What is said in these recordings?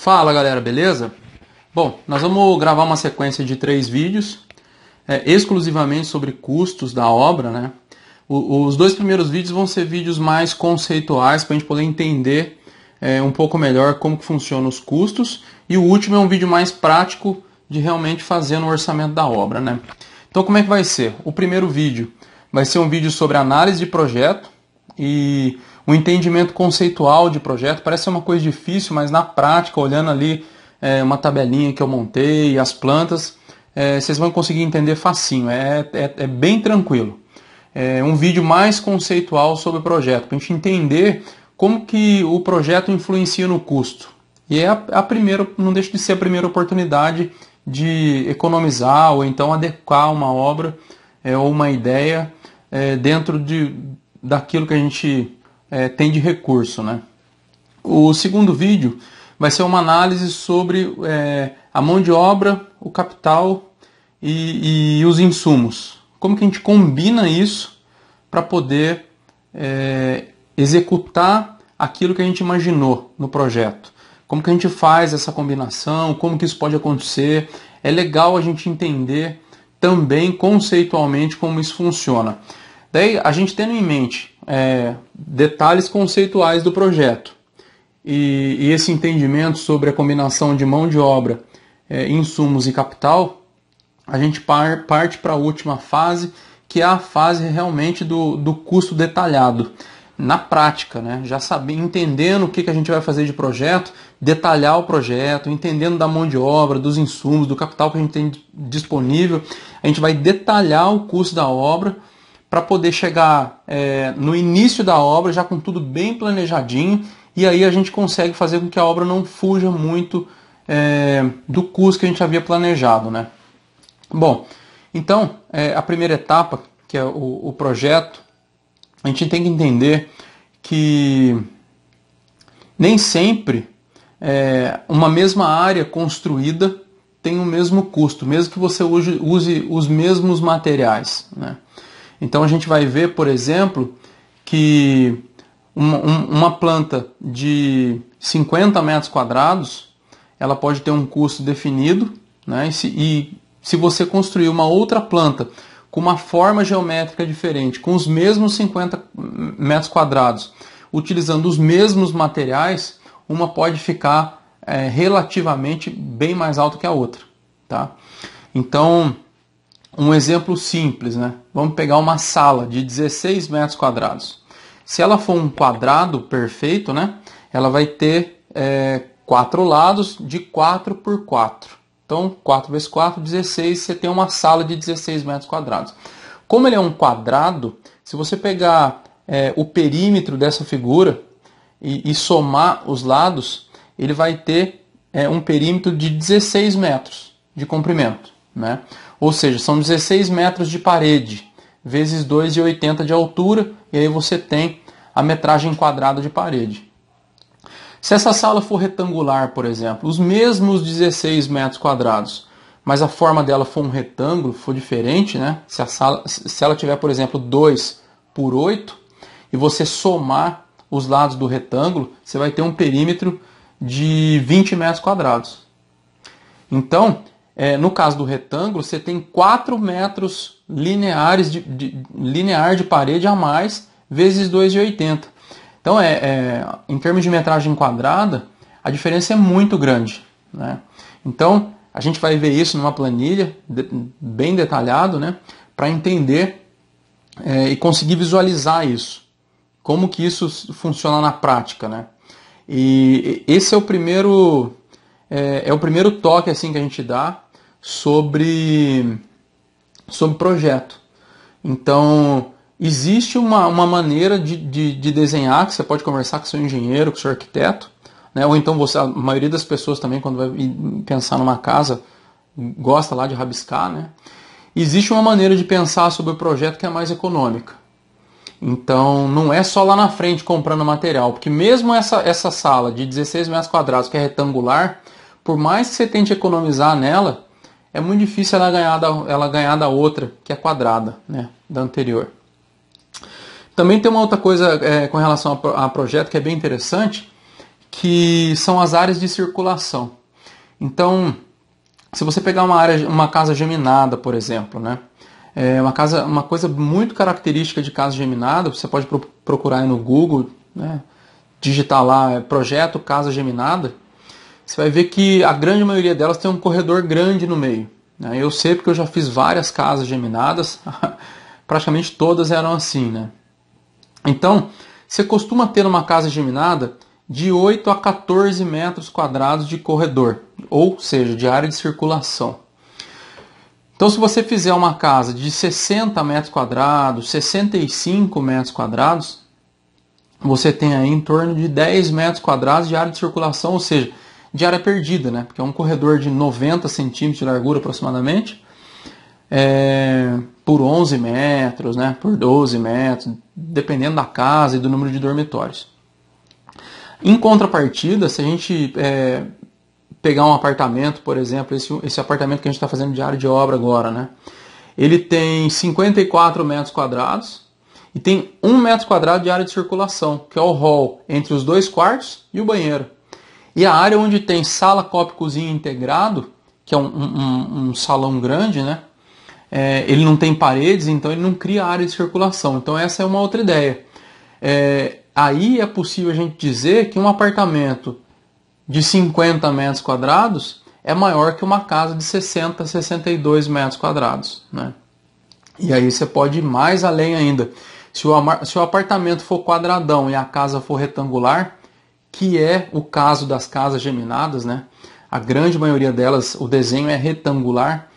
Fala galera, beleza? Bom, nós vamos gravar uma sequência de 3 vídeos exclusivamente sobre custos da obra, né? Os 2 primeiros vídeos vão ser vídeos mais conceituais para a gente poder entender um pouco melhor como que funcionam os custos, e o último é um vídeo mais prático de realmente fazer no orçamento da obra, né? Então como é que vai ser? O primeiro vídeo vai ser um vídeo sobre análise de projeto e um entendimento conceitual de projeto. Parece ser uma coisa difícil, mas na prática, olhando ali uma tabelinha que eu montei, as plantas, vocês vão conseguir entender facinho, é bem tranquilo. É um vídeo mais conceitual sobre o projeto, para a gente entender como que o projeto influencia no custo. E é a primeira, não deixa de ser a primeira oportunidade de economizar ou então adequar uma obra ou uma ideia dentro daquilo que a gente tem de recurso, né? O segundo vídeo vai ser uma análise sobre a mão de obra, o capital e os insumos. Como que a gente combina isso para poder executar aquilo que a gente imaginou no projeto. Como que a gente faz essa combinação, como que isso pode acontecer. É legal a gente entender também conceitualmente como isso funciona. Daí a gente tendo em mente detalhes conceituais do projeto e esse entendimento sobre a combinação de mão de obra, insumos e capital, a gente parte para a última fase, que é a fase realmente do custo detalhado. Na prática, né? Já entendendo o que a gente vai fazer de projeto, detalhar o projeto, entendendo da mão de obra, dos insumos, do capital que a gente tem disponível, a gente vai detalhar o custo da obra para poder chegar no início da obra já com tudo bem planejadinho, e aí a gente consegue fazer com que a obra não fuja muito do custo que a gente havia planejado, né? Bom, então a primeira etapa, que é o projeto, a gente tem que entender que nem sempre uma mesma área construída tem o mesmo custo, mesmo que você use os mesmos materiais, né? Então a gente vai ver, por exemplo, que uma planta de 50 metros quadrados, ela pode ter um custo definido, né? E se você construir uma outra planta com uma forma geométrica diferente, com os mesmos 50 metros quadrados, utilizando os mesmos materiais, uma pode ficar relativamente bem mais alta que a outra, tá? Então, um exemplo simples, né? Vamos pegar uma sala de 16 metros quadrados. Se ela for um quadrado perfeito, né? Ela vai ter 4 lados de 4 por 4. Então, 4 vezes 4, 16, você tem uma sala de 16 metros quadrados. Como ele é um quadrado, se você pegar o perímetro dessa figura e somar os lados, ele vai ter um perímetro de 16 metros de comprimento, né? Ou seja, são 16 metros de parede, vezes 2,80 de altura, e aí você tem a metragem quadrada de parede. Se essa sala for retangular, por exemplo, os mesmos 16 metros quadrados, mas a forma dela for um retângulo, for diferente, né? Se ela tiver, por exemplo, 2 por 8, e você somar os lados do retângulo, você vai ter um perímetro de 20 metros quadrados. Então, no caso do retângulo, você tem 4 metros lineares linear de parede a mais, vezes 2,80. Então, em termos de metragem quadrada, a diferença é muito grande, né? Então, a gente vai ver isso numa planilha bem detalhado, né? Para entender e conseguir visualizar isso. Como que isso funciona na prática, né? E esse é o primeiro toque assim, que a gente dá sobre projeto. Então, existe uma maneira de desenhar, que você pode conversar com o seu engenheiro, com o seu arquiteto, né? Ou então a maioria das pessoas também, quando vai pensar numa casa, gosta lá de rabiscar, né? Existe uma maneira de pensar sobre o projeto que é mais econômica. Então, não é só lá na frente comprando material, porque mesmo essa sala de 16 metros quadrados, que é retangular, por mais que você tente economizar nela, é muito difícil ela ganhar da outra, que é quadrada, né? Da anterior. Também tem uma outra coisa com relação a projeto que é bem interessante, que são as áreas de circulação. Então, se você pegar uma casa geminada, por exemplo, né? Uma coisa muito característica de casa geminada, você pode procurar aí no Google, né? Digitar lá projeto casa geminada, você vai ver que a grande maioria delas tem um corredor grande no meio. Né? Eu sei porque eu já fiz várias casas geminadas, praticamente todas eram assim, né? Então, você costuma ter uma casa geminada de 8 a 14 metros quadrados de corredor, ou seja, de área de circulação. Então, se você fizer uma casa de 60 metros quadrados, 65 metros quadrados, você tem aí em torno de 10 metros quadrados de área de circulação, ou seja, de área perdida, né? Porque é um corredor de 90 centímetros de largura aproximadamente, por 11 metros, né? Por 12 metros, dependendo da casa e do número de dormitórios. Em contrapartida, se a gente pegar um apartamento, por exemplo, esse apartamento que a gente está fazendo de área de obra agora, né? Ele tem 54 metros quadrados e tem 1 metro quadrado de área de circulação, que é o hall entre os 2 quartos e o banheiro. E a área onde tem sala, copa e cozinha integrado, que é um salão grande, né? Ele não tem paredes, então ele não cria área de circulação. Então essa é uma outra ideia. Aí é possível a gente dizer que um apartamento de 50 metros quadrados é maior que uma casa de 60, 62 metros quadrados. Né? E aí você pode ir mais além ainda. Se o apartamento for quadradão e a casa for retangular, que é o caso das casas geminadas, né? A grande maioria delas, o desenho é retangular,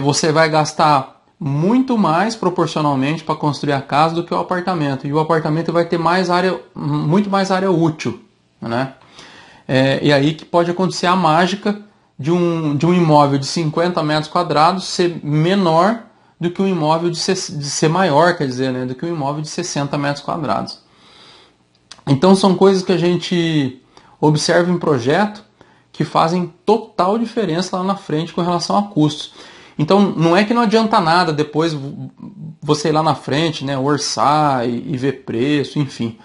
você vai gastar muito mais proporcionalmente para construir a casa do que o apartamento. E o apartamento vai ter muito mais área útil. Né? E aí que pode acontecer a mágica de um imóvel de 50 metros quadrados ser menor do que um imóvel de ser maior, quer dizer, né? Do que um imóvel de 60 metros quadrados. Então são coisas que a gente observa em projeto que fazem total diferença lá na frente com relação a custos. Então não é que não adianta nada depois você ir lá na frente, né, orçar e ver preço, enfim.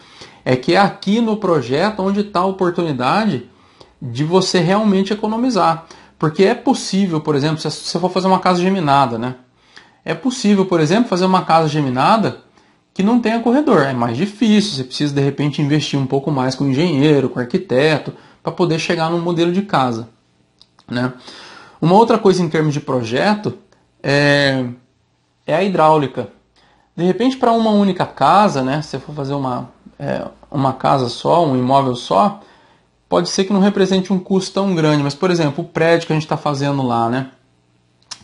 É que é aqui no projeto onde está a oportunidade de você realmente economizar. Porque é possível, por exemplo, se você for fazer uma casa geminada, né? É possível, por exemplo, fazer uma casa geminada que não tenha corredor. É mais difícil, você precisa de repente investir um pouco mais com o engenheiro, com o arquiteto, para poder chegar num modelo de casa. Né? Uma outra coisa em termos de projeto é a hidráulica. De repente, para uma única casa, né, se você for fazer uma casa só, um imóvel só, pode ser que não represente um custo tão grande. Mas, por exemplo, o prédio que a gente está fazendo lá, né,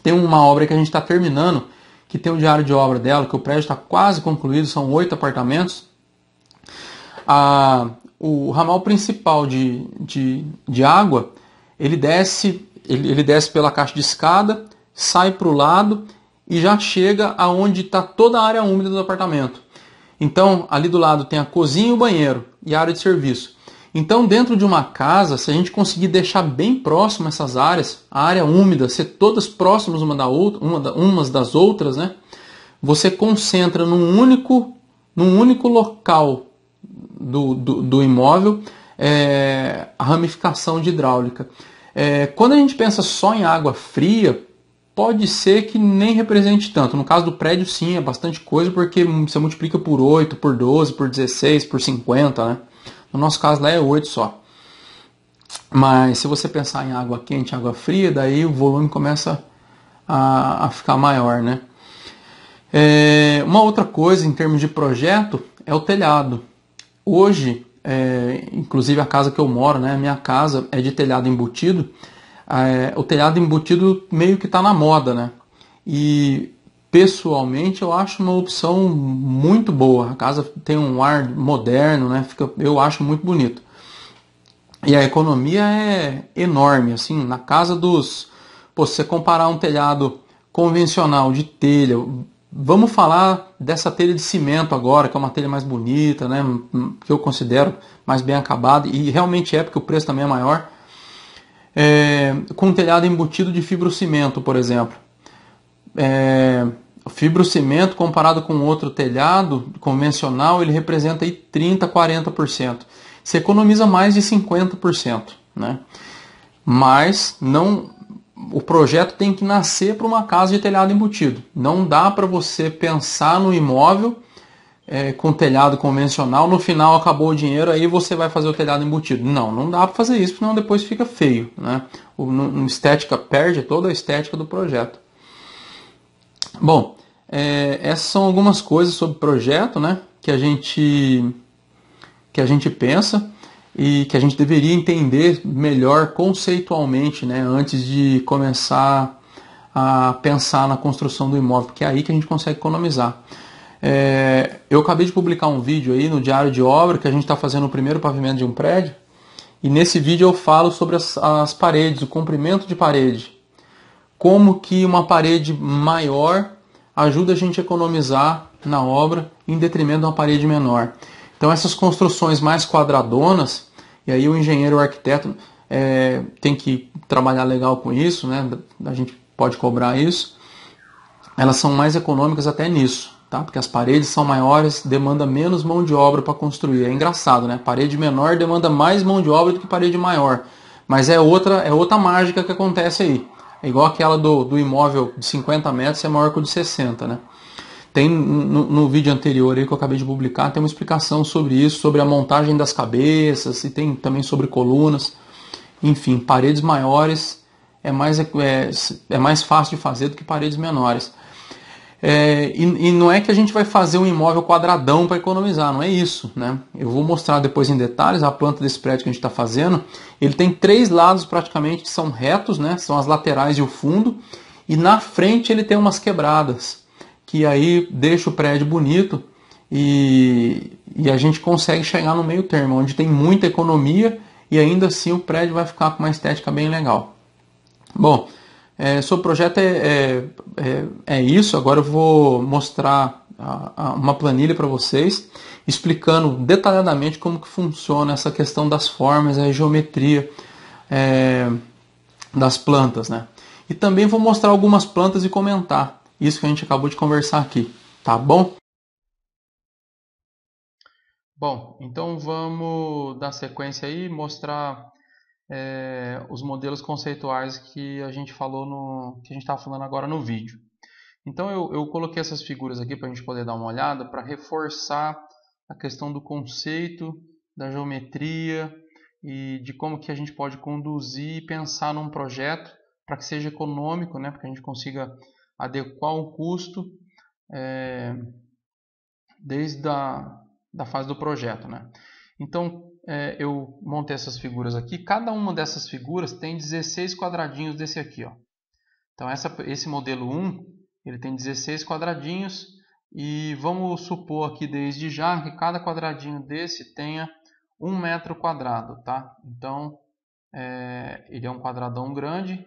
tem uma obra que a gente está terminando, que tem o diário de obra dela, que o prédio está quase concluído, são 8 apartamentos. O ramal principal de água, ele desce pela caixa de escada, sai para o lado e já chega aonde está toda a área úmida do apartamento. Então, ali do lado tem a cozinha e o banheiro e a área de serviço. Então, dentro de uma casa, se a gente conseguir deixar bem próximo essas áreas, a área úmida, ser todas próximas umas das outras, né? Você concentra num único local do imóvel a ramificação de hidráulica. Quando a gente pensa só em água fria, pode ser que nem represente tanto. No caso do prédio, sim, é bastante coisa, porque você multiplica por 8, por 12, por 16, por 50, né? No nosso caso lá é 8 só. Mas se você pensar em água quente, água fria, daí o volume começa a ficar maior, né? Uma outra coisa em termos de projeto é o telhado. Hoje, inclusive a casa que eu moro, né, a minha casa é de telhado embutido. O telhado embutido meio que está na moda, né? E pessoalmente eu acho uma opção muito boa. A casa tem um ar moderno, né? Eu acho muito bonito. E a economia é enorme, assim, na casa dos... Pô, se você comparar um telhado convencional de telha, vamos falar dessa telha de cimento agora, que é uma telha mais bonita, né? Que eu considero mais bem acabada, e realmente é, porque o preço também é maior. Com um telhado embutido de fibrocimento, por exemplo. O fibrocimento comparado com outro telhado convencional, ele representa aí 30%, 40%. você economiza mais de 50%, né? Mas não, o projeto tem que nascer para uma casa de telhado embutido. Não dá para você pensar no imóvel com telhado convencional, no final acabou o dinheiro, aí você vai fazer o telhado embutido. Não dá para fazer isso, senão depois fica feio, né? A estética perde toda a estética do projeto. Bom, essas são algumas coisas sobre projeto, né, que a gente pensa e que a gente deveria entender melhor conceitualmente, né, antes de começar a pensar na construção do imóvel, porque é aí que a gente consegue economizar. Eu acabei de publicar um vídeo aí no Diário de Obra que a gente está fazendo o primeiro pavimento de um prédio, e nesse vídeo eu falo sobre as paredes, o comprimento de parede, como que uma parede maior ajuda a gente a economizar na obra em detrimento de uma parede menor. Então essas construções mais quadradonas, e aí o engenheiro, o arquiteto tem que trabalhar legal com isso, né? A gente pode cobrar isso. Elas são mais econômicas até nisso, tá? Porque as paredes são maiores, demanda menos mão de obra para construir. É engraçado, né? Parede menor demanda mais mão de obra do que parede maior. Mas é outra mágica que acontece aí. É igual aquela do imóvel de 50 metros é maior que o de 60, né? Tem no vídeo anterior aí que eu acabei de publicar, tem uma explicação sobre isso, sobre a montagem das cabeças, e tem também sobre colunas. Enfim, paredes maiores é mais fácil de fazer do que paredes menores. E não é que a gente vai fazer um imóvel quadradão para economizar, não é isso, né? Eu vou mostrar depois em detalhes a planta desse prédio que a gente está fazendo. Ele tem 3 lados praticamente que são retos, né? São as laterais e o fundo. E na frente ele tem umas quebradas, que aí deixa o prédio bonito e a gente consegue chegar no meio termo, onde tem muita economia e ainda assim o prédio vai ficar com uma estética bem legal. Bom, sobre o projeto é isso. Agora eu vou mostrar uma planilha para vocês, explicando detalhadamente como que funciona essa questão das formas, a geometria das plantas, né? E também vou mostrar algumas plantas e comentar isso que a gente acabou de conversar aqui, tá bom? Bom, então vamos dar sequência aí, mostrar os modelos conceituais que a gente falou que a gente estava falando agora no vídeo. Então eu coloquei essas figuras aqui para a gente poder dar uma olhada, para reforçar a questão do conceito, da geometria e de como que a gente pode conduzir e pensar num projeto para que seja econômico, né, para que a gente consiga adequar o custo desde da fase do projeto, né? Então eu montei essas figuras aqui. Cada uma dessas figuras tem 16 quadradinhos desse aqui, ó. Então esse modelo 1 ele tem 16 quadradinhos e vamos supor aqui desde já que cada quadradinho desse tenha 1 metro quadrado, tá? Então ele é um quadradão grande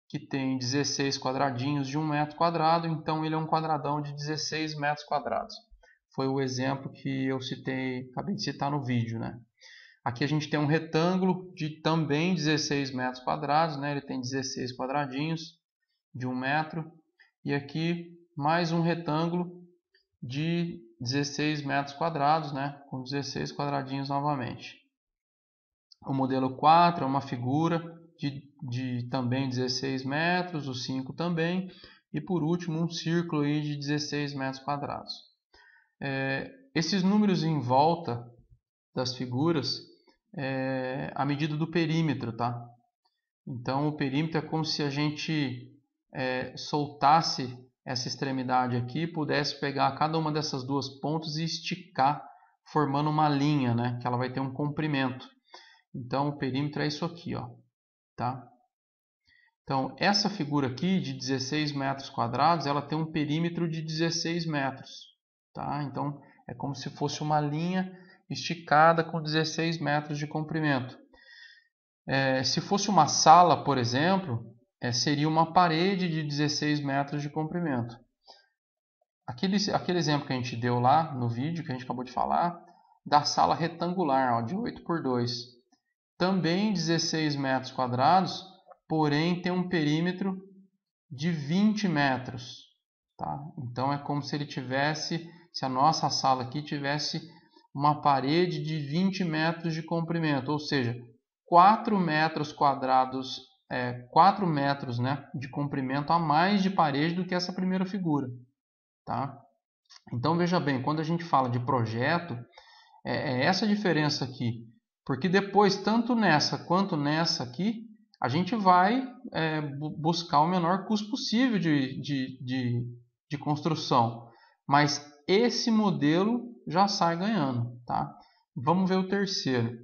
que tem 16 quadradinhos de 1 metro quadrado, então ele é um quadradão de 16 metros quadrados. Foi o exemplo que eu citei, acabei de citar no vídeo, né? Aqui a gente tem um retângulo de também 16 metros quadrados, né? Ele tem 16 quadradinhos de 1 metro. E aqui mais um retângulo de 16 metros quadrados, né? Com 16 quadradinhos novamente. O modelo 4 é uma figura de também 16 metros, o 5 também. E por último um círculo aí de 16 metros quadrados. Esses números em volta das figuras a medida do perímetro, tá? Então o perímetro é como se a gente soltasse essa extremidade aqui, pudesse pegar cada uma dessas duas pontas e esticar, formando uma linha, né? Que ela vai ter um comprimento. Então o perímetro é isso aqui, ó, tá? Então essa figura aqui de 16 metros quadrados, ela tem um perímetro de 16 metros, tá? Então é como se fosse uma linha esticada com 16 metros de comprimento. Se fosse uma sala, por exemplo, seria uma parede de 16 metros de comprimento. Aquele exemplo que a gente deu lá no vídeo, que a gente acabou de falar, da sala retangular, ó, de 8 por 2. Também 16 metros quadrados, porém tem um perímetro de 20 metros. Tá? Então é como se ele tivesse, se a nossa sala aqui tivesse uma parede de 20 metros de comprimento, ou seja, 4 metros quadrados, 4 metros, né, de comprimento a mais de parede do que essa primeira figura. Tá? Então veja bem, quando a gente fala de projeto, é essa diferença aqui. Porque depois, tanto nessa quanto nessa aqui, a gente vai buscar o menor custo possível de construção. Mas esse modelo já sai ganhando. Tá? Vamos ver o terceiro.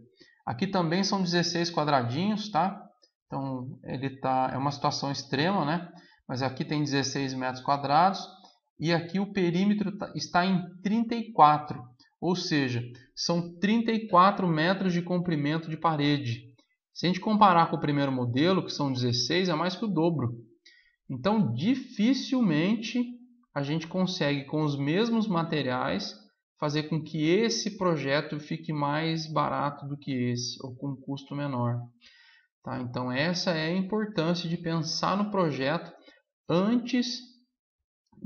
Aqui também são 16 quadradinhos. Tá? Então é uma situação extrema, né? Mas aqui tem 16 metros quadrados. E aqui o perímetro está em 34. Ou seja, são 34 metros de comprimento de parede. Se a gente comparar com o primeiro modelo, que são 16, é mais que o dobro. Então, dificilmente a gente consegue, com os mesmos materiais, fazer com que esse projeto fique mais barato do que esse, ou com um custo menor. Tá? Então, essa é a importância de pensar no projeto antes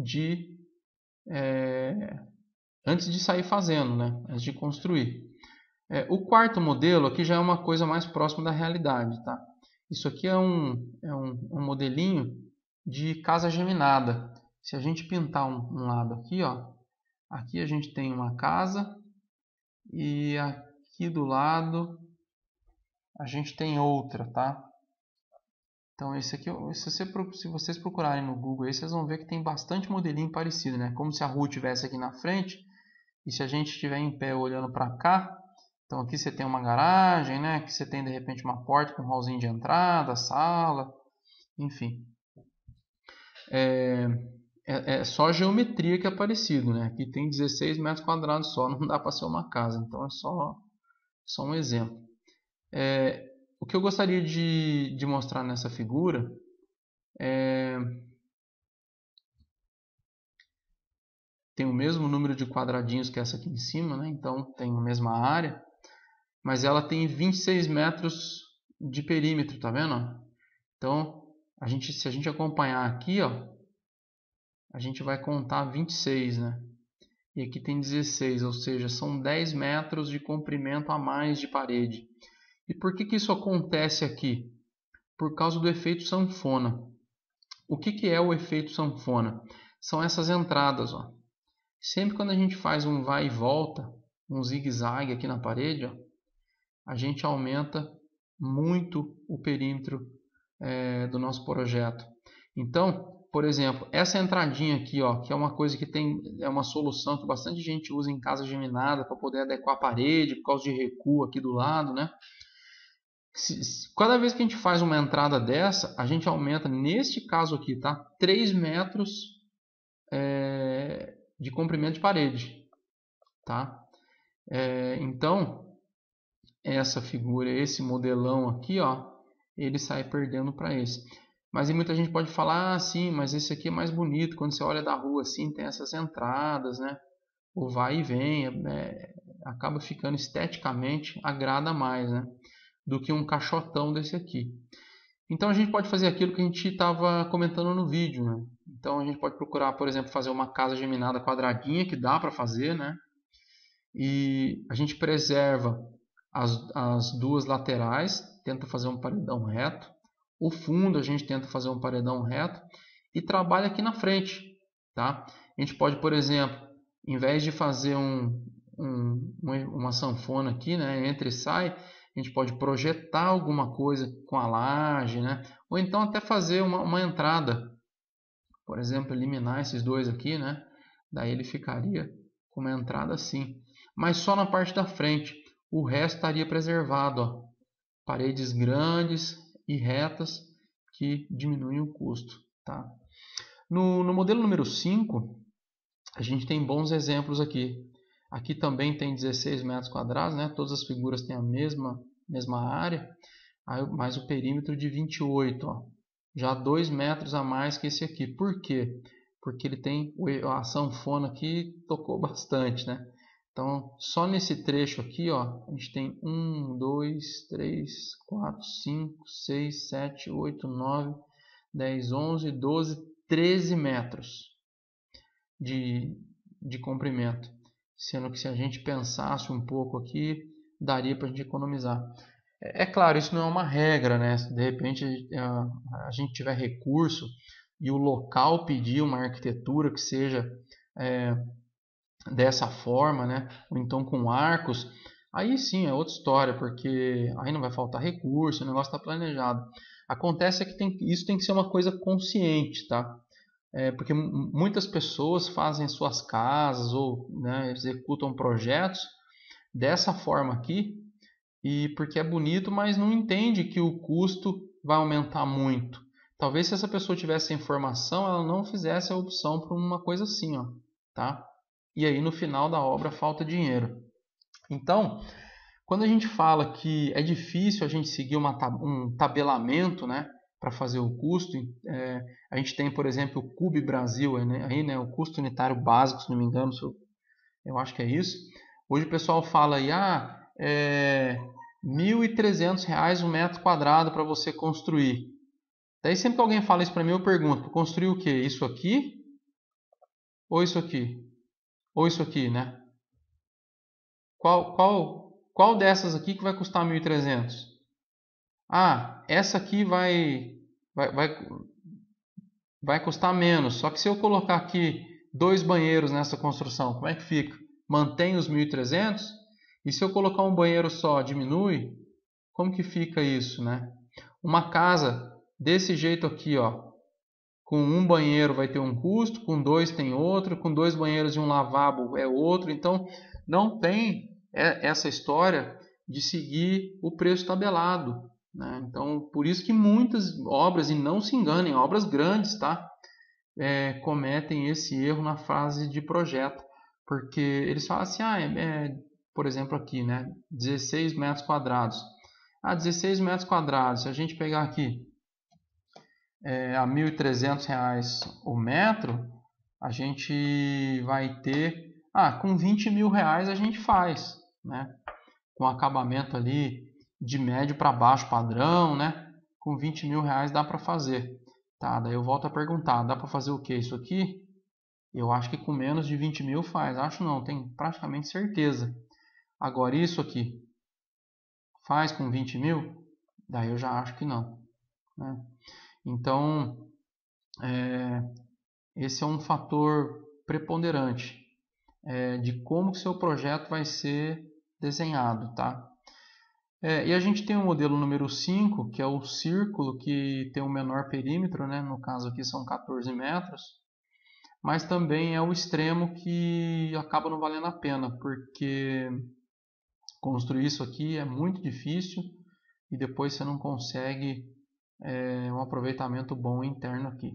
de sair fazendo, né? Antes de construir. O quarto modelo aqui já é uma coisa mais próxima da realidade. Tá? Isso aqui é um modelinho de casa geminada. Se a gente pintar um lado aqui, ó, aqui a gente tem uma casa e aqui do lado a gente tem outra. Tá? Então esse aqui, se vocês procurarem no Google, aí, vocês vão ver que tem bastante modelinho parecido, né? Como se a rua estivesse aqui na frente e se a gente estiver em pé olhando para cá. Então aqui você tem uma garagem, né? Aqui você tem de repente uma porta com um hallzinho de entrada, sala, enfim. É só a geometria que é parecido, né? Aqui tem 16 metros quadrados só, não dá para ser uma casa, então é só um exemplo. O que eu gostaria de mostrar nessa figura tem o mesmo número de quadradinhos que essa aqui em cima, né? Então tem a mesma área, mas ela tem 26 metros de perímetro, tá vendo? Então, se a gente acompanhar aqui, ó, a gente vai contar 26, né? E aqui tem 16, ou seja, são 10 metros de comprimento a mais de parede. E por que isso acontece aqui? Por causa do efeito sanfona. O que é o efeito sanfona? São essas entradas, ó. Sempre quando a gente faz um vai e volta, um zigue-zague aqui na parede, ó, a gente aumenta muito o perímetro do nosso projeto. Então, por exemplo, essa entradinha aqui, ó, que é uma coisa que é uma solução que bastante gente usa em casa geminada para poder adequar a parede por causa de recuo aqui do lado, né? Cada vez que a gente faz uma entrada dessa, a gente aumenta, neste caso aqui, tá? 3 metros de comprimento de parede, tá? Então, essa figura, esse modelão aqui, ó, ele sai perdendo para esse. Mas muita gente pode falar, sim, mas esse aqui é mais bonito. Quando você olha da rua assim, tem essas entradas, né? O vai e vem, acaba ficando esteticamente, agrada mais, né? Do que um caixotão desse aqui. Então a gente pode fazer aquilo que a gente estava comentando no vídeo, né? Então a gente pode procurar, por exemplo, fazer uma casa geminada quadradinha, que dá para fazer, né? E a gente preserva as duas laterais, tenta fazer um paredão reto. O fundo a gente tenta fazer um paredão reto e trabalha aqui na frente, tá? A gente pode, por exemplo, em vez de fazer uma sanfona aqui, né, entra e sai, a gente pode projetar alguma coisa com a laje, né? Ou então até fazer uma entrada, por exemplo, eliminar esses dois aqui, né? Daí ele ficaria com uma entrada assim, mas só na parte da frente. O resto estaria preservado, ó. Paredes grandes e retas que diminuem o custo, tá? No modelo número 5, a gente tem bons exemplos aqui. Aqui também tem 16 metros quadrados, né? Todas as figuras têm a mesma área, mais o perímetro de 28, ó. Já 2 metros a mais que esse aqui. Por quê? Porque ele tem a sanfona aqui, tocou bastante, né? Então, só nesse trecho aqui, ó, a gente tem 1, 2, 3, 4, 5, 6, 7, 8, 9, 10, 11, 12, 13 metros de comprimento. sendo que se a gente pensasse um pouco aqui, daria para a gente economizar. É claro, isso não é uma regra, né? Se de repente a gente tiver recurso e o local pedir uma arquitetura que seja é, dessa forma, né? Ou então com arcos, aí sim é outra história, porque aí não vai faltar recurso, o negócio está planejado. Acontece é que isso tem que ser uma coisa consciente, tá? Porque muitas pessoas fazem suas casas ou, né, executam projetos dessa forma aqui, e porque é bonito, mas não entende que o custo vai aumentar muito. Talvez se essa pessoa tivesse informação, ela não fizesse a opção por uma coisa assim, ó, tá? E aí no final da obra falta dinheiro. Então, quando a gente fala que é difícil a gente seguir um tabelamento, né, para fazer o custo, a gente tem, por exemplo, o CUB Brasil, né, o custo unitário básico, se não me engano, eu acho que é isso. Hoje o pessoal fala aí, R$ 1.300 um metro quadrado para você construir. Daí sempre que alguém fala isso para mim, eu pergunto, construir o quê? Isso aqui? Ou isso aqui? Ou isso aqui, né? Qual dessas aqui que vai custar 1.300? Essa aqui vai, vai, vai custar menos. Só que se eu colocar aqui 2 banheiros nessa construção, como é que fica? Mantém os 1.300? E se eu colocar um banheiro só, diminui? Como que fica isso, né? Uma casa desse jeito aqui, ó, com um banheiro vai ter um custo, com 2 tem outro, com 2 banheiros e um lavabo é outro. Então, não tem essa história de seguir o preço tabelado, né? Então, por isso que muitas obras, e não se enganem, obras grandes, tá? Cometem esse erro na fase de projeto, porque eles falam assim, por exemplo aqui, né, 16 metros quadrados. 16 metros quadrados, se a gente pegar aqui a R$ 1.300 o metro, a gente vai ter, com R$ 20.000 a gente faz, né, com acabamento ali de médio para baixo padrão, né, com R$ 20.000 dá para fazer. Tá, daí eu volto a perguntar, dá para fazer o que isso aqui? Eu acho que com menos de 20 mil faz. Acho não, tenho praticamente certeza. Agora isso aqui, faz com 20 mil? Daí eu já acho que não, né? Então, esse é um fator preponderante de como o seu projeto vai ser desenhado, tá? E a gente tem o modelo número 5, que é o círculo que tem o menor perímetro, né? No caso aqui são 14 metros. Mas também é o extremo que acaba não valendo a pena, porque construir isso aqui é muito difícil e depois você não consegue um aproveitamento bom interno aqui.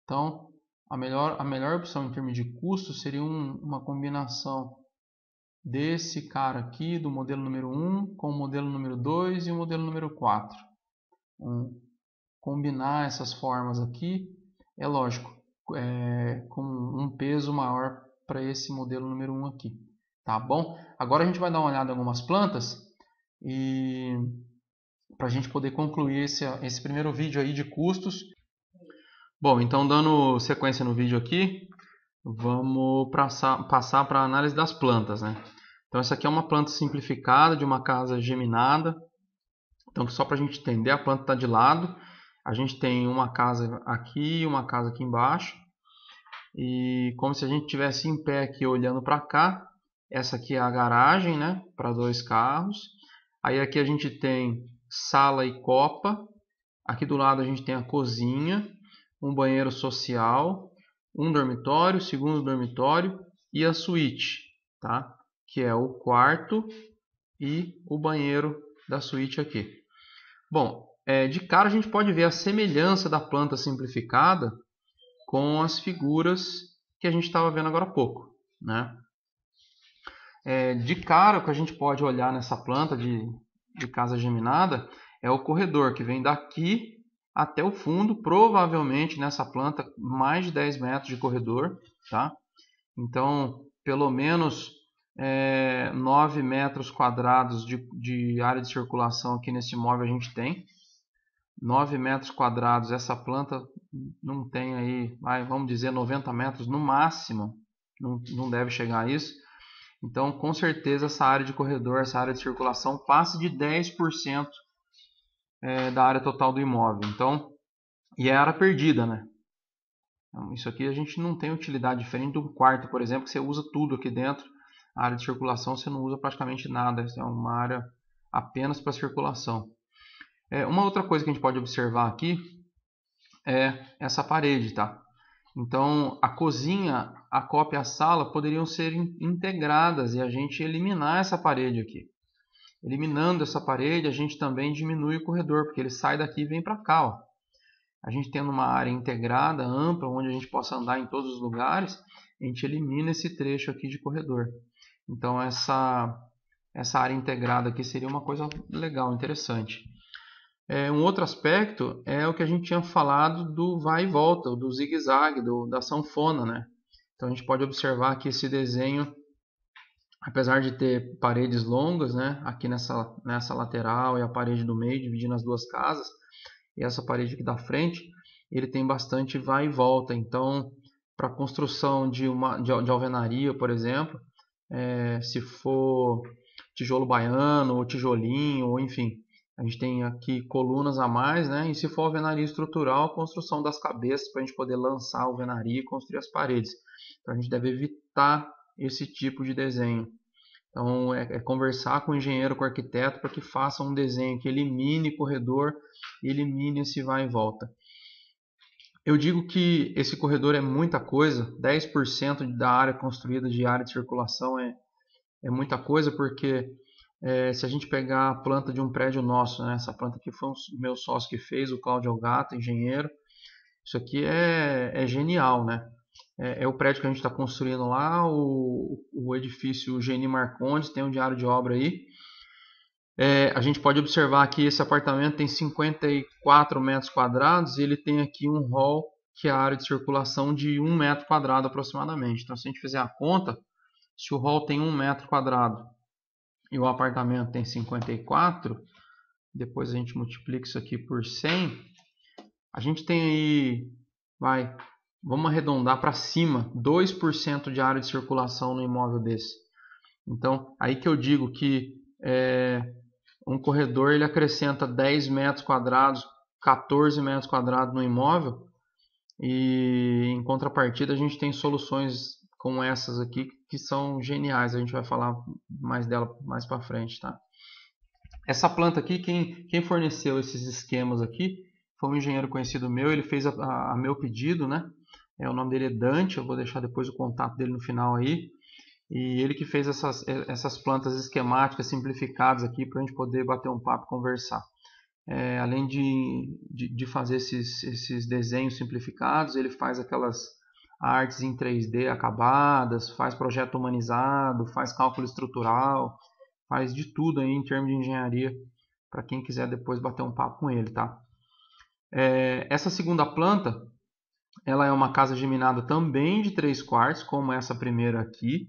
Então, a melhor opção em termos de custo seria uma combinação desse cara aqui, do modelo número 1, com o modelo número 2 e o modelo número 4. Combinar essas formas aqui, é lógico, com um peso maior para esse modelo número 1 aqui. Tá bom? Agora a gente vai dar uma olhada em algumas plantas e para a gente poder concluir esse primeiro vídeo aí de custos. Bom, então dando sequência no vídeo aqui, vamos passar para a análise das plantas, né? Então essa aqui é uma planta simplificada de uma casa geminada. Então só para a gente entender, a planta está de lado. A gente tem uma casa aqui e uma casa aqui embaixo. E como se a gente estivesse em pé aqui olhando para cá. Essa aqui é a garagem, né? Para 2 carros. Aí aqui a gente tem sala e copa. Aqui do lado a gente tem a cozinha, um banheiro social, um dormitório, segundo dormitório e a suíte, tá? Que é o quarto e o banheiro da suíte aqui. Bom, de cara a gente pode ver a semelhança da planta simplificada com as figuras que a gente estava vendo agora há pouco, né? De cara o que a gente pode olhar nessa planta de casa geminada é o corredor que vem daqui até o fundo, provavelmente nessa planta mais de 10 metros de corredor, tá? Então, pelo menos 9 metros quadrados de área de circulação aqui nesse imóvel a gente tem. 9 metros quadrados, essa planta não tem aí, vamos dizer 90 metros no máximo, não deve chegar a isso. Então, com certeza, essa área de corredor, essa área de circulação, passa de 10% da área total do imóvel. Então, e é área perdida, né? Então, isso aqui a gente não tem utilidade diferente do quarto, por exemplo, que você usa tudo aqui dentro. A área de circulação você não usa praticamente nada, é uma área apenas para circulação. Uma outra coisa que a gente pode observar aqui é essa parede, tá? Então, a cozinha, a copa e a sala poderiam ser integradas e a gente eliminar essa parede aqui. Eliminando essa parede, a gente também diminui o corredor, porque ele sai daqui e vem para cá, ó. A gente tendo uma área integrada, ampla, onde a gente possa andar em todos os lugares, a gente elimina esse trecho aqui de corredor. Então, essa área integrada aqui seria uma coisa legal, interessante. Um outro aspecto é o que a gente tinha falado do vai e volta, do zigue-zague, da sanfona, né? Então a gente pode observar que esse desenho, apesar de ter paredes longas, né? Aqui nessa lateral e a parede do meio, dividindo as duas casas, e essa parede aqui da frente, ele tem bastante vai e volta. Então, para a construção de alvenaria, por exemplo, se for tijolo baiano ou tijolinho, ou enfim, a gente tem aqui colunas a mais, né? E se for alvenaria estrutural, a construção das cabeças para a gente poder lançar a alvenaria e construir as paredes. Então a gente deve evitar esse tipo de desenho. Então é conversar com o engenheiro, com o arquiteto, para que faça um desenho que elimine corredor, elimine esse vai e volta. Eu digo que esse corredor é muita coisa, 10% da área construída de área de circulação é muita coisa, porque se a gente pegar a planta de um prédio nosso, né, essa planta aqui foi o meu sócio que fez, o Cláudio Algata, engenheiro, isso aqui é genial, né? É o prédio que a gente está construindo lá, o edifício Geni Marcondes, tem um diário de obra aí. A gente pode observar que esse apartamento tem 54 metros quadrados e ele tem aqui um hall, que é a área de circulação de 1 metro quadrado aproximadamente. Então, se a gente fizer a conta, se o hall tem 1 metro quadrado e o apartamento tem 54, depois a gente multiplica isso aqui por 100, a gente tem aí, vamos arredondar para cima, 2% de área de circulação no imóvel desse. Então, aí que eu digo que um corredor ele acrescenta 10 metros quadrados, 14 metros quadrados no imóvel, e em contrapartida a gente tem soluções como essas aqui que são geniais. A gente vai falar mais dela mais para frente, tá? Essa planta aqui, quem forneceu esses esquemas aqui foi um engenheiro conhecido meu. Ele fez a meu pedido, né? O nome dele é Dante. Eu vou deixar depois o contato dele no final aí. E ele que fez essas plantas esquemáticas simplificadas aqui para a gente poder bater um papo e conversar. Além de fazer esses desenhos simplificados, ele faz aquelas artes em 3D acabadas, faz projeto humanizado, faz cálculo estrutural, faz de tudo aí em termos de engenharia, para quem quiser depois bater um papo com ele, tá? Essa segunda planta, ela é uma casa geminada também de 3 quartos, como essa primeira aqui,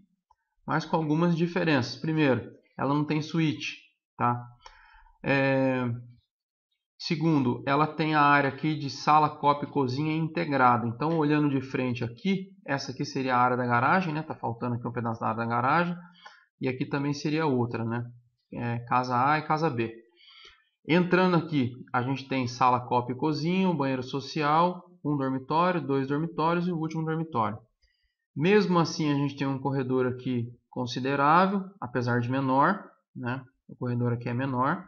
mas com algumas diferenças. Primeiro, ela não tem suíte, tá? Segundo, ela tem a área aqui de sala, copa e cozinha integrada. Então, olhando de frente aqui, essa aqui seria a área da garagem, né? Tá faltando aqui um pedaço da área da garagem. E aqui também seria outra, né? Casa A e casa B. Entrando aqui, a gente tem sala, copa e cozinha, um banheiro social, um dormitório, 2 dormitórios e o último dormitório. Mesmo assim, a gente tem um corredor aqui considerável, apesar de menor, né? O corredor aqui é menor.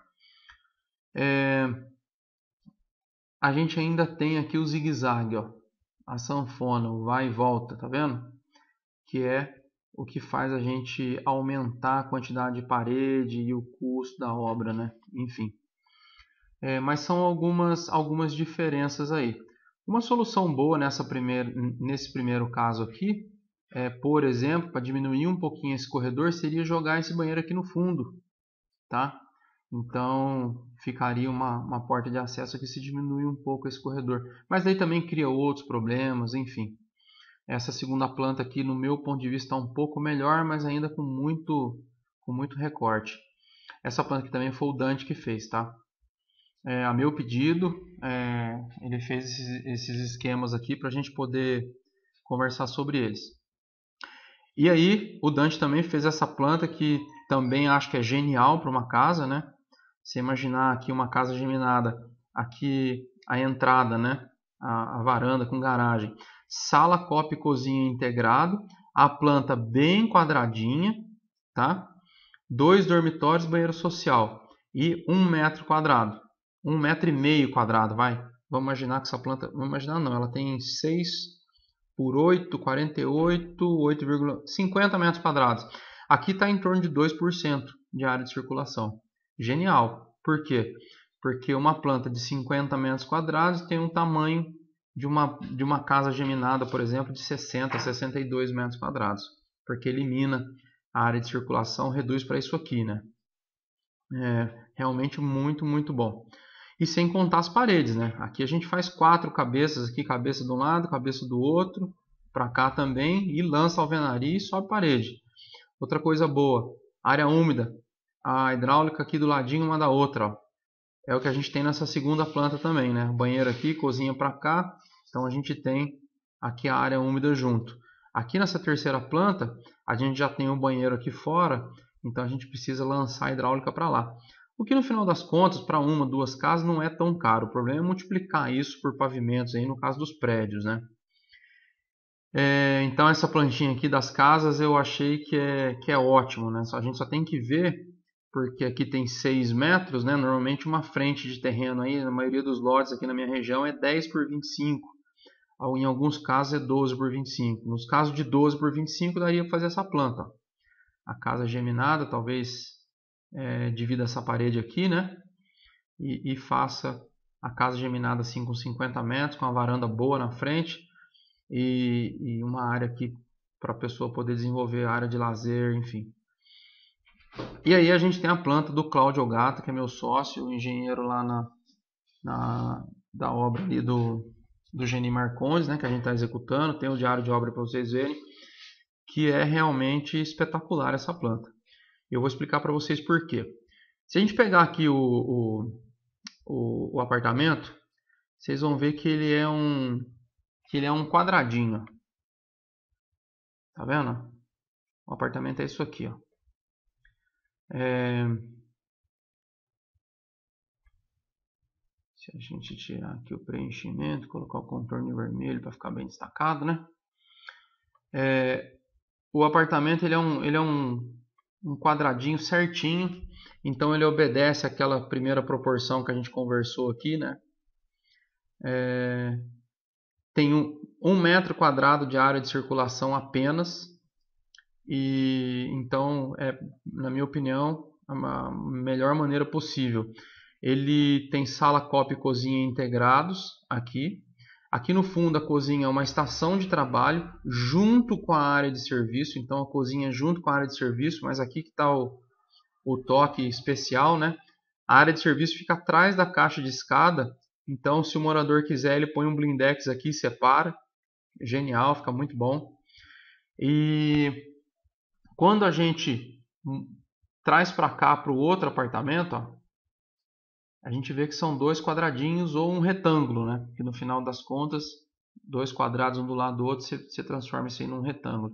A gente ainda tem aqui o zigue-zague, ó, a sanfona, o vai e volta, tá vendo? Que é o que faz a gente aumentar a quantidade de parede e o custo da obra, né? Enfim. Mas são algumas diferenças aí. Uma solução boa nesse primeiro caso aqui, por exemplo, para diminuir um pouquinho esse corredor, seria jogar esse banheiro aqui no fundo, tá? Então ficaria uma porta de acesso que se diminui um pouco esse corredor. Mas daí também cria outros problemas, enfim. Essa segunda planta aqui, no meu ponto de vista, está um pouco melhor, mas ainda com muito recorte. Essa planta aqui também foi o Dante que fez, tá? A meu pedido, ele fez esses esquemas aqui para a gente poder conversar sobre eles. E aí o Dante também fez essa planta que também acho que é genial para uma casa, né? Você imaginar aqui uma casa geminada, aqui a entrada, né? A varanda com garagem, sala, copa e cozinha integrado, a planta bem quadradinha, tá? 2 dormitórios, banheiro social e 1 metro quadrado, 1,5 metro quadrado, vai. Vamos imaginar que essa planta, vamos imaginar não, ela tem 6 por 8, 48, 8,50 metros quadrados. Aqui está em torno de 2% de área de circulação. Genial. Por quê? Porque uma planta de 50 metros quadrados tem um tamanho de uma casa geminada, por exemplo, de 60, 62 metros quadrados. Porque elimina a área de circulação, reduz para isso aqui, né? É realmente muito, muito bom. E sem contar as paredes, né? Aqui a gente faz 4 cabeças, aqui cabeça de um lado, cabeça do outro, para cá também, e lança alvenaria e sobe parede. Outra coisa boa, área úmida, a hidráulica aqui do ladinho uma da outra, ó. É o que a gente tem nessa segunda planta também, né? Banheiro aqui, cozinha para cá, então a gente tem aqui a área úmida junto. Aqui nessa terceira planta, a gente já tem um banheiro aqui fora, então a gente precisa lançar a hidráulica para lá. O que no final das contas, para uma, 2 casas, não é tão caro. O problema é multiplicar isso por pavimentos, aí no caso dos prédios, né? Então essa plantinha aqui das casas eu achei que é ótimo, né? A gente só tem que ver, porque aqui tem 6 metros, né? Normalmente uma frente de terreno aí, na maioria dos lotes aqui na minha região é 10 por 25. Em alguns casos é 12 por 25. Nos casos de 12 por 25 daria para fazer essa planta. A casa geminada, talvez divida essa parede aqui, né? E faça a casa geminada assim com 50 metros, com uma varanda boa na frente e uma área aqui para a pessoa poder desenvolver a área de lazer, enfim. E aí a gente tem a planta do Cláudio Ogata, que é meu sócio, o engenheiro lá da obra ali do Geni Marcondes, né, que a gente está executando. Tem o diário de obra para vocês verem, que é realmente espetacular essa planta. Eu vou explicar para vocês por quê. Se a gente pegar aqui o apartamento, vocês vão ver que ele é um quadradinho. Tá vendo? O apartamento é isso aqui, ó. Se a gente tirar aqui o preenchimento, colocar o contorno vermelho para ficar bem destacado, né? O apartamento ele é um quadradinho certinho, então ele obedece àquela primeira proporção que a gente conversou aqui, né? Tem 1 metro quadrado de área de circulação apenas, e então na minha opinião, a melhor maneira possível. Ele tem sala, copa e cozinha integrados aqui. Aqui no fundo a cozinha é uma estação de trabalho junto com a área de serviço. Então a cozinha junto com a área de serviço, mas aqui que está o toque especial, né? A área de serviço fica atrás da caixa de escada. Então se o morador quiser, ele põe um blindex aqui e separa. Genial, fica muito bom. E quando a gente traz para cá, para o outro apartamento, ó, a gente vê que são 2 quadradinhos ou um retângulo, né? Que no final das contas, 2 quadrados um do lado do outro, você transforma isso aí num retângulo.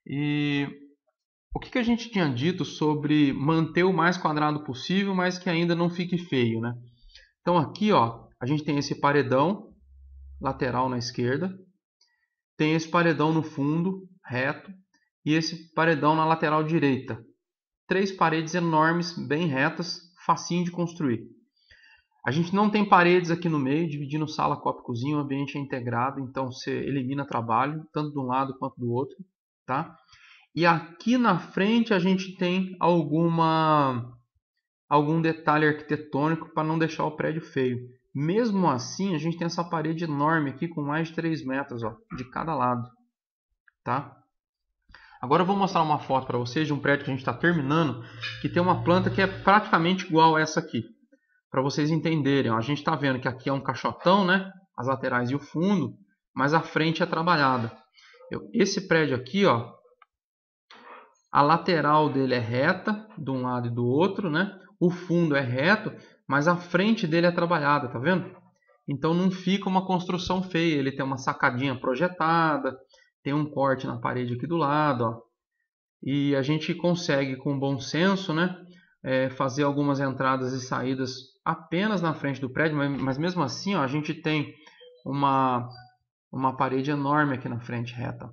E o que a gente tinha dito sobre manter o mais quadrado possível, mas que ainda não fique feio, né? Então aqui, ó, a gente tem esse paredão lateral na esquerda, tem esse paredão no fundo, reto, e esse paredão na lateral direita. 3 paredes enormes, bem retas, facinho de construir. A gente não tem paredes aqui no meio, dividindo sala, copa e cozinha, o ambiente é integrado, então você elimina trabalho, tanto de um lado quanto do outro, tá? E aqui na frente a gente tem algum detalhe arquitetônico para não deixar o prédio feio. Mesmo assim, a gente tem essa parede enorme aqui com mais de 3 metros, ó, de cada lado, tá? Agora eu vou mostrar uma foto para vocês de um prédio que a gente está terminando, que tem uma planta que é praticamente igual a essa aqui. Para vocês entenderem, ó, a gente está vendo que aqui é um caixotão, né? As laterais e o fundo, mas a frente é trabalhada. Esse prédio aqui, ó, a lateral dele é reta de um lado e do outro, né? O fundo é reto, mas a frente dele é trabalhada, tá vendo? Então não fica uma construção feia, ele tem uma sacadinha projetada, tem um corte na parede aqui do lado, ó, e a gente consegue com bom senso, né, fazer algumas entradas e saídas apenas na frente do prédio, mas mesmo assim, ó, a gente tem uma parede enorme aqui na frente reta,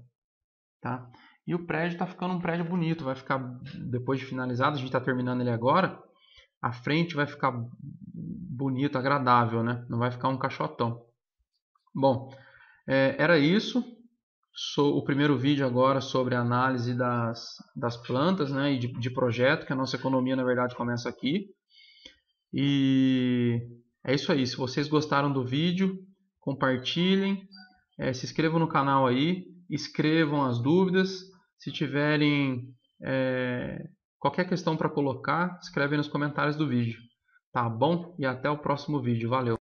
tá? E o prédio está ficando um prédio bonito, vai ficar, depois de finalizado, a gente está terminando ele agora, a frente vai ficar bonito, agradável, né? Não vai ficar um caixotão. Bom, era isso. O primeiro vídeo agora sobre a análise das plantas, né, e de projeto, que a nossa economia, na verdade, começa aqui. E é isso aí. Se vocês gostaram do vídeo, compartilhem, se inscrevam no canal aí, escrevam as dúvidas. Se tiverem qualquer questão para colocar, escreve nos comentários do vídeo. Tá bom? E até o próximo vídeo. Valeu!